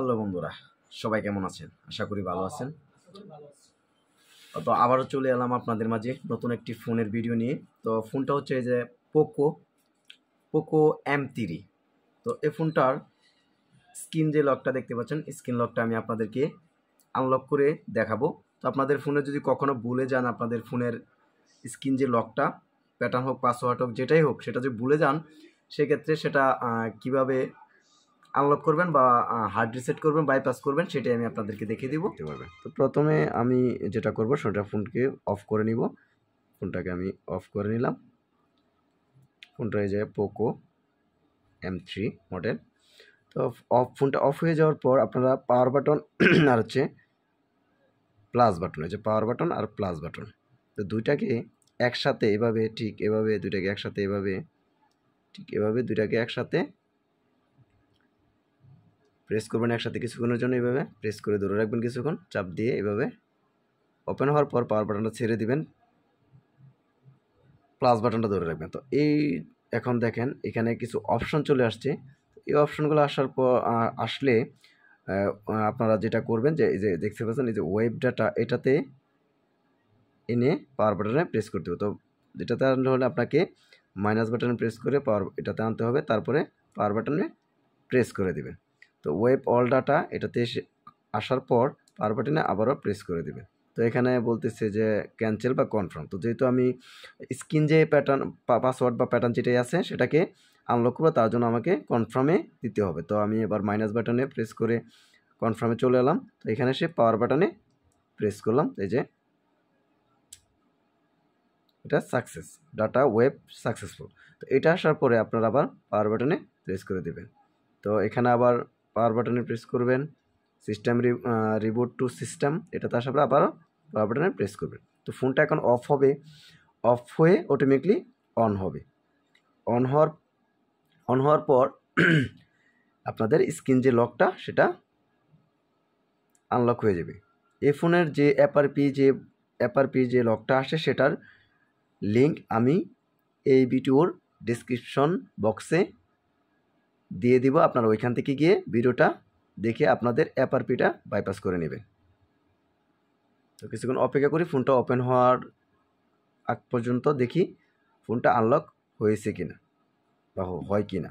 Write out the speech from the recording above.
Hello বন্ধুরা, সবাই কেমন আছেন? আশা করি ভালো আছেন। তো আবারও চলে এলাম আপনাদের মাঝে নতুন একটি ফোনের ভিডিও নিয়ে। তো ফোনটা হচ্ছে এই যে পোকো M3। তো এই ফোনটার স্ক্রিন যে লকটা দেখতে পাচ্ছেন, স্ক্রিন লকটা আমি আপনাদেরকে আনলক করে দেখাবো। তো আপনাদের ফোনে যদি কখনো ভুলে যান, আপনাদের ফোনের স্ক্রিন যে লকটা, প্যাটার্ন হোক, পাসওয়ার্ড হোক, যেটাই হোক, সেটা যদি ভুলে যান, সেক্ষেত্রে সেটা কিভাবে আনলক করবেন বা হার্ড রিসেট করবেন, বাইপাস করবেন, সেটাই আমি আপনাদেরকে দেখিয়ে দিব। তো প্রথমে আমি যেটা করব সেটা ফোনকে অফ করে নিব। ফোনটাকে আমি অফ করে নিলাম। ফোনটা এই যে পোকো M3 মডেল। তো ফোনটা অফ হয়ে যাওয়ার পর আপনারা পাওয়ার বাটন আর হচ্ছে প্লাস বাটন, এই যে পাওয়ার বাটন আর প্লাস বাটন, তো দুইটাকে একসাথে এভাবে, ঠিক এভাবে দুইটাকে একসাথে এভাবে, ঠিক এভাবে দুইটাকে একসাথে প্রেস করবেন একসাথে কিছুক্ষণের জন্য। এইভাবে প্রেস করে ধরে রাখবেন কিছুক্ষণ, চাপ দিয়ে এভাবে ওপেন হওয়ার পর পাওয়ার বাটনটা ছেড়ে দিবেন, প্লাস বাটনটা ধরে রাখবেন। তো এই এখন দেখেন এখানে কিছু অপশন চলে আসছে। এই অপশনগুলো আসার পর আসলে আপনারা যেটা করবেন যে এই যে দেখতে পাচ্ছেন এই যে ওয়েব ডাটা, এটাতে এনে পাওয়ার বাটনে প্রেস করতে হবে। তো যেটাতে আনতে হলে আপনাকে মাইনাস বাটনে প্রেস করে এটাতে আনতে হবে, তারপরে পাওয়ার বাটনে প্রেস করে দিবেন। তো ওয়েব অল ডাটা এটাতে আসার পর পাওয়ার বাটনে আবারও প্রেস করে দিবেন। তো এখানে বলতেছে যে ক্যান্সেল বা কনফার্ম। তো যেহেতু আমি স্ক্রিন যে প্যাটার্ন, পাসওয়ার্ড বা প্যাটার্ন যেটাই আছে সেটাকে আনলক করবো, তার জন্য আমাকে কনফার্মে দিতে হবে। তো আমি এবার মাইনাস বাটনে প্রেস করে কনফার্মে চলে এলাম। তো এখানে সে পাওয়ার বাটনে প্রেস করলাম, এই যে এটা সাকসেস, ডাটা ওয়েব সাকসেসফুল। তো এটা আসার পরে আপনারা আবার পাওয়ার বাটনে প্রেস করে দেবেন। তো এখানে আবার পাওয়ার বাটনে প্রেস করবেন, সিস্টেম রিবুট টু সিস্টেম, এটাতে আসার পরে আবার পাওয়ার বাটনে প্রেস করবেন। তো ফোনটা এখন অফ হবে, অফ হয়ে অটোমেটিকলি অন হবে। অন হওয়ার পর আপনাদের স্ক্রিন যে লকটা সেটা আনলক হয়ে যাবে। এই ফোনের যে অ্যাপারপি যে লকটা আসে সেটার লিঙ্ক আমি এই ভিডিওর ডেসক্রিপশন বক্সে দিয়ে দিব। আপনারা ওইখান থেকে গিয়ে ভিডিওটা দেখে আপনাদের অ্যাপারপিটা বাইপাস করে নেবেন। তো কিছুক্ষণ অপেক্ষা করি, ফোনটা ওপেন হওয়ার আগ পর্যন্ত দেখি ফোনটা আনলক হয়েছে কিনা বা হয় কিনা।